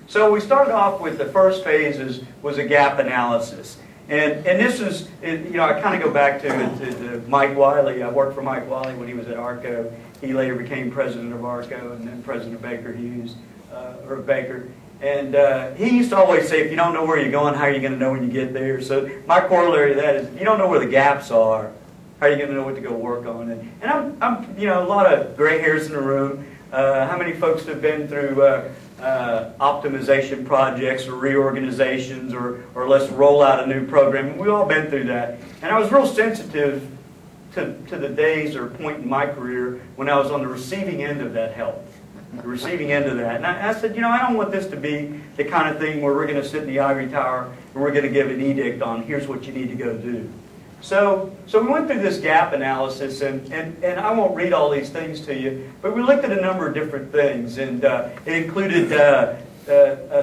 So we started off with the first phase was a gap analysis. And this is, I kind of go back to Mike Wiley. I worked for Mike Wiley when he was at ARCO. He later became president of ARCO and then president of Baker Hughes, or Baker. And he used to always say, if you don't know where you're going, how are you going to know when you get there? So my corollary to that is, if you don't know where the gaps are, how are you going to know what to go work on? And I'm a lot of gray hairs in the room. How many folks have been through optimization projects or reorganizations or let's roll out a new program? We've all been through that. And I was real sensitive to the days or point in my career when I was on the receiving end of that help. The receiving end of that. And I said, I don't want this to be the kind of thing where we're going to sit in the ivory tower and we're going to give an edict on here's what you need to go do. So we went through this gap analysis, and I won't read all these things to you, but we looked at a number of different things, and it included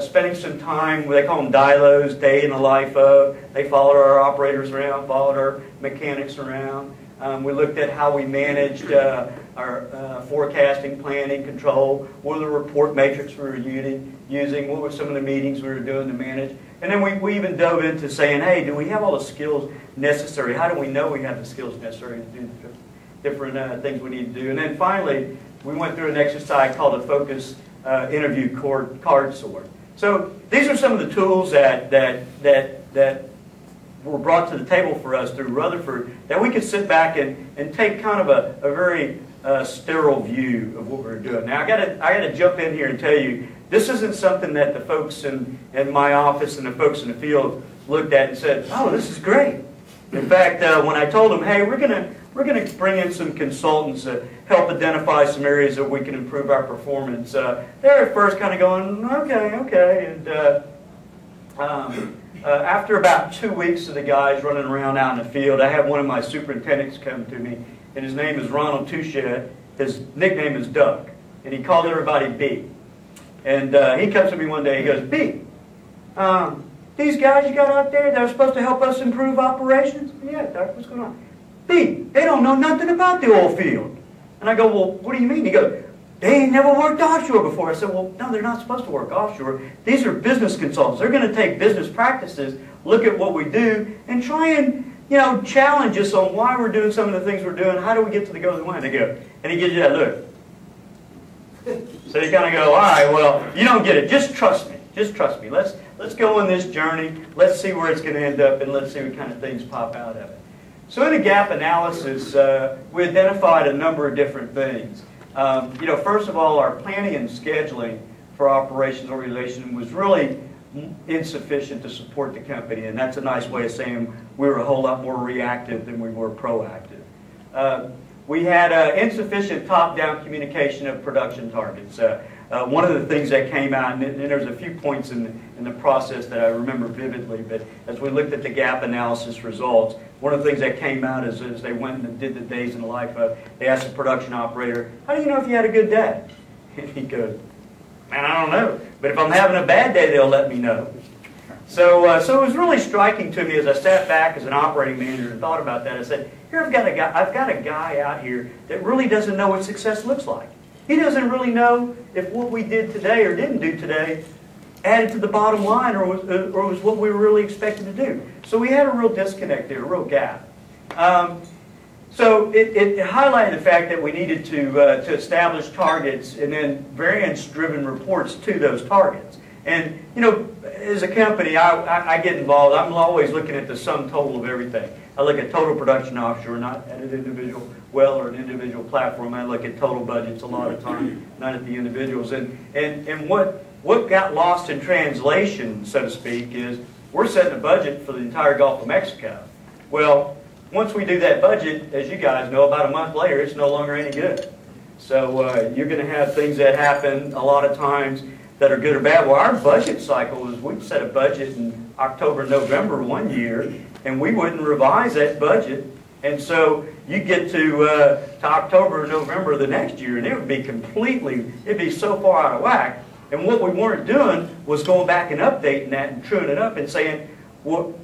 spending some time, they call them DILOs, day in the life of. They followed our operators around, followed our mechanics around. We looked at how we managed our forecasting, planning, control, what were the report matrix we were using, what were some of the meetings we were doing to manage. And then we even dove into saying, hey, do we have all the skills necessary? How do we know we have the skills necessary to do the different things we need to do? And then finally, we went through an exercise called a focus interview card sort. So these are some of the tools that were brought to the table for us through Rutherford that we could sit back and take kind of a very sterile view of what we were doing. Now I gotta jump in here and tell you, this isn't something that the folks in my office and the folks in the field looked at and said, oh, this is great. In fact, when I told them, hey, we're gonna bring in some consultants to help identify some areas that we can improve our performance, they're at first kind of going, okay. And after about 2 weeks of the guys running around out in the field, I had one of my superintendents come to me, and his name is Ronald Touchette. His nickname is Duck, and he called everybody B. And he comes to me one day, he goes, B, these guys you got out there that are supposed to help us improve operations? Yeah, Doc, what's going on? B, they don't know nothing about the oil field. And I go, well, what do you mean? He goes, they ain't never worked offshore before. I said, well, no, they're not supposed to work offshore. These are business consultants. They're going to take business practices, look at what we do, and try and, challenge us on why we're doing some of the things we're doing. How do we get to the goal of the line? They go, and he gives you that look. So you kind of go, all right, well, you don't get it. Just trust me. Just trust me. Let's go on this journey. Let's see where it's going to end up, and let's see what kind of things pop out of it. So in the gap analysis, we identified a number of different things. First of all, our planning and scheduling for operations organization was really insufficient to support the company, and that's a nice way of saying we were a whole lot more reactive than we were proactive. We had insufficient top-down communication of production targets. One of the things that came out, and there's a few points in the process that I remember vividly, but as we looked at the gap analysis results, one of the things that came out is as they went and did the days in the life of, they asked the production operator, how do you know if you had a good day? And he goes, man, I don't know, but if I'm having a bad day, they'll let me know. So it was really striking to me as I sat back as an operating manager and thought about that. I said, here I've got a guy out here that really doesn't know what success looks like. He doesn't really know if what we did today or didn't do today added to the bottom line or was what we were really expected to do. So we had a real disconnect there, a real gap. So it highlighted the fact that we needed to establish targets and then variance-driven reports to those targets. And, as a company, I get involved. I'm always looking at the sum total of everything. I look at total production offshore, not at an individual well or an individual platform. I look at total budgets a lot of time, not at the individuals. And what got lost in translation, so to speak, is we're setting a budget for the entire Gulf of Mexico. Well, once we do that budget, as you guys know, about a month later, it's no longer any good. So you're going to have things that happen a lot of times that are good or bad. Well, our budget cycle is we set a budget in October, November one year, and we wouldn't revise that budget. And so you get to October or November of the next year, and it would be it'd be so far out of whack. And what we weren't doing was going back and updating that and truing it up and saying, well,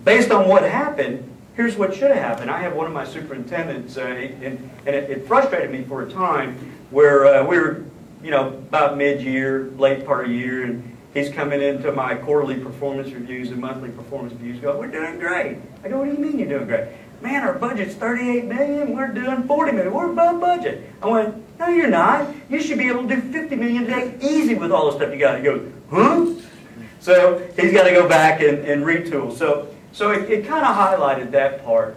based on what happened, here's what should have happened. I have one of my superintendents, and it frustrated me for a time, where we were, about mid-year, late part of the year, he's coming into my quarterly performance reviews and monthly performance reviews going, we're doing great. I go, what do you mean you're doing great? Man, our budget's $38 million, we're doing $40 million, we're above budget. I went, no, you're not. You should be able to do $50 million a day easy with all the stuff you got. He goes, huh? So he's got to go back and retool. So it kind of highlighted that part.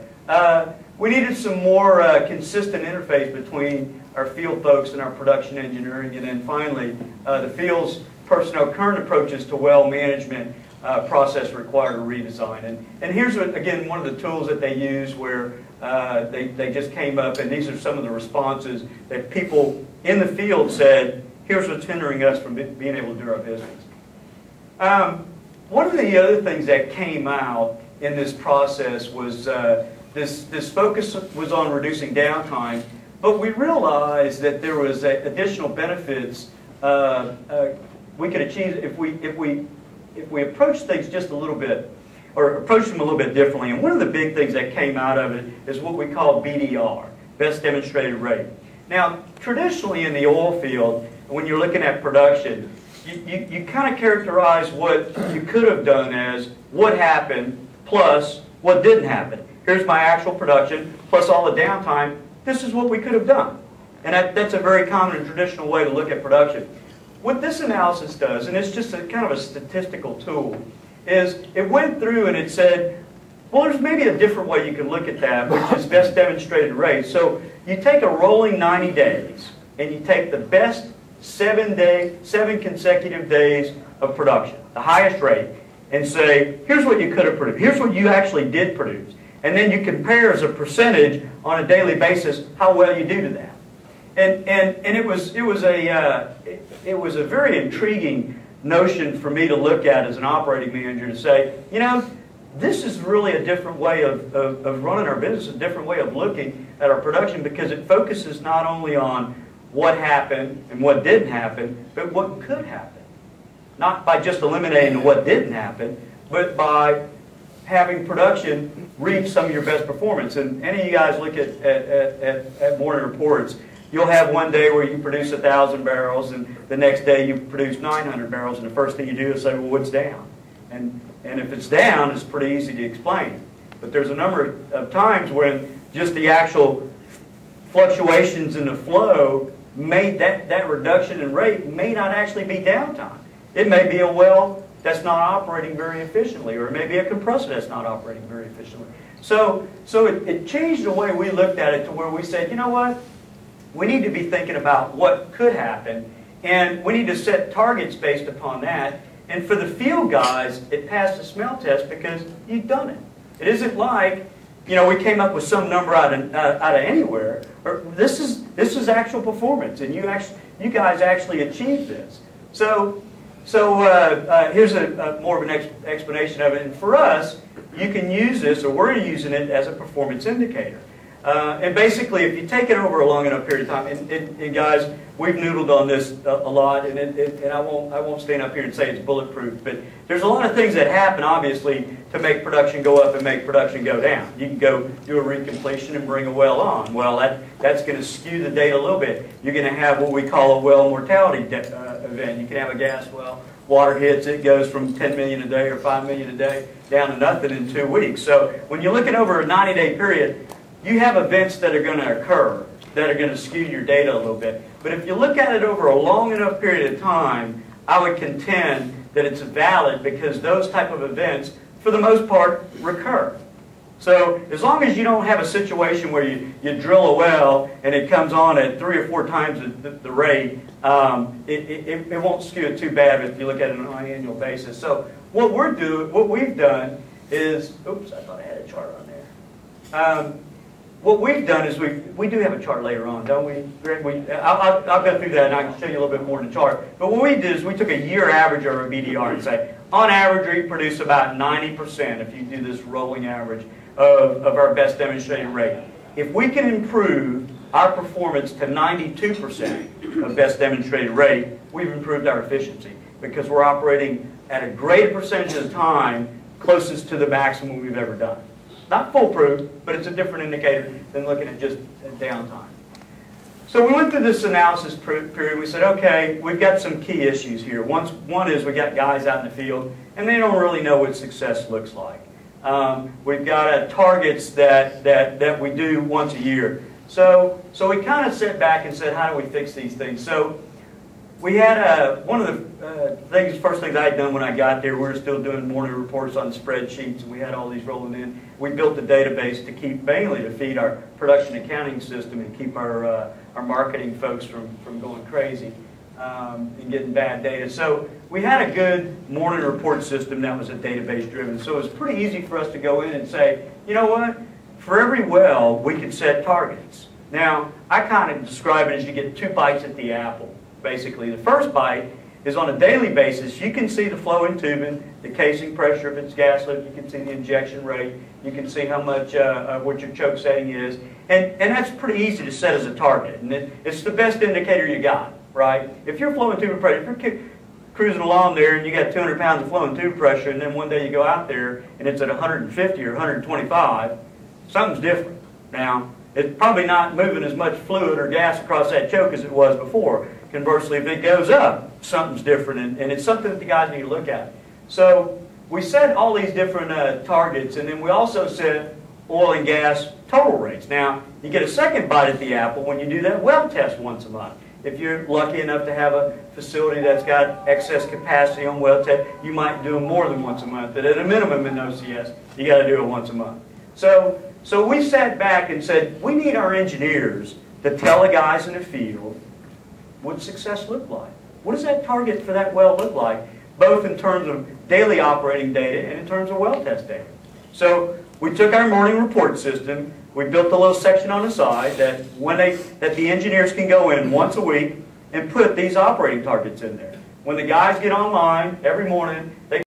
We needed some more consistent interface between our field folks and our production engineering, and then finally, the field's personnel current approaches to well management process required a redesign. And here's, again, one of the tools that they use where they just came up, and these are some of the responses that people in the field said, here's what's hindering us from being able to do our business. One of the other things that came out in this process was this focus was on reducing downtime, but we realized that there was additional benefits we could achieve if we approach things just a little bit, or approach them a little bit differently. And one of the big things that came out of it is what we call BDR, best demonstrated rate. Now, traditionally in the oil field, when you're looking at production, you kind of characterize what you could have done as what happened plus what didn't happen. Here's my actual production plus all the downtime. This is what we could have done. And that's a very common and traditional way to look at production. What this analysis does, and it's just a kind of a statistical tool, is it went through and it said, well, there's maybe a different way you can look at that, which is best demonstrated rate. So you take a rolling 90 days, and you take the best 7 consecutive days of production, the highest rate, and say, here's what you could have produced. Here's what you actually did produce. And then you compare as a percentage on a daily basis how well you do to that. And it was a very intriguing notion for me to look at as an operating manager to say, you know, this is really a different way of running our business, a different way of looking at our production, because it focuses not only on what happened and what didn't happen, but what could happen. Not by just eliminating what didn't happen, but by having production reach some of your best performance. And any of you guys look at morning reports, you'll have one day where you produce 1,000 barrels, and the next day you produce 900 barrels, and the first thing you do is say, well, what's down? And if it's down, it's pretty easy to explain. But there's a number of times when just the actual fluctuations in the flow made that reduction in rate may not actually be downtime. It may be a well that's not operating very efficiently, or it may be a compressor that's not operating very efficiently. So it changed the way we looked at it to where we said, you know what? We need to be thinking about what could happen, and we need to set targets based upon that. And for the field guys, it passed the smell test because you've done it. It isn't like, you know, we came up with some number out of anywhere. Or this is actual performance, and you guys actually achieved this. So here's more of an explanation of it. And for us, you can use this, or we're using it as a performance indicator. And basically, if you take it over a long enough period of time, and guys, we've noodled on this a lot, and I won't stand up here and say it's bulletproof, but there's a lot of things that happen, obviously, to make production go up and make production go down. You can go do a recompletion and bring a well on. Well, that's going to skew the data a little bit. You're going to have what we call a well mortality event. You can have a gas well. Water hits, it goes from 10 million a day or 5 million a day down to nothing in 2 weeks. So when you're looking over a 90-day period, you have events that are going to occur that are going to skew your data a little bit. But if you look at it over a long enough period of time, I would contend that it's valid because those type of events, for the most part, recur. So as long as you don't have a situation where you drill a well and it comes on at 3 or 4 times the rate, it won't skew it too bad if you look at it on an annual basis. So what we've done is, oops, I thought I had a chart on there. What we've done is we do have a chart later on, don't we, Greg? I'll go through that and I can show you a little bit more in the chart. But what we did is we took a year average of our BDR and say, on average, we produce about 90%, if you do this rolling average, of our best demonstrated rate. If we can improve our performance to 92% of best demonstrated rate, we've improved our efficiency because we're operating at a greater percentage of the time closest to the maximum we've ever done. Not foolproof, but it's a different indicator than looking at just downtime. So we went through this analysis period. We said, okay, we've got some key issues here. One is we got guys out in the field, and they don't really know what success looks like. We've got targets that we do once a year. So we kind of sat back and said, how do we fix these things? So we had one of the first things I had done when I got there, we were still doing morning reports on spreadsheets, and we had all these rolling in. We built a database to keep, mainly to feed our production accounting system and keep our marketing folks from going crazy and getting bad data. So we had a good morning report system that was a database driven. So it was pretty easy for us to go in and say, you know what, for every well, we could set targets. Now, I kind of describe it as you get 2 bites at the apple. Basically, the first bite is on a daily basis. You can see the flow in tubing, the casing pressure if it's gas lift. You can see the injection rate. You can see how much what your choke setting is, and that's pretty easy to set as a target. And it's the best indicator you got, right? If you're flowing tube pressure, if you're cruising along there and you got 200 pounds of flowing tube pressure, and then one day you go out there and it's at 150 or 125, something's different. Now, it's probably not moving as much fluid or gas across that choke as it was before. Conversely, if it goes up, something's different, and it's something that the guys need to look at. So we set all these different targets, and then we also set oil and gas total rates. Now, you get a second bite at the apple when you do that well test once a month. If you're lucky enough to have a facility that's got excess capacity on well test, you might do them more than once a month, but at a minimum in OCS, you got to do it once a month. So we sat back and said, we need our engineers to tell the guys in the field what success look like. What does that target for that well look like, both in terms of daily operating data and in terms of well test data? So we took our morning report system, we built a little section on the side that the engineers can go in once a week and put these operating targets in there. When the guys get online every morning, they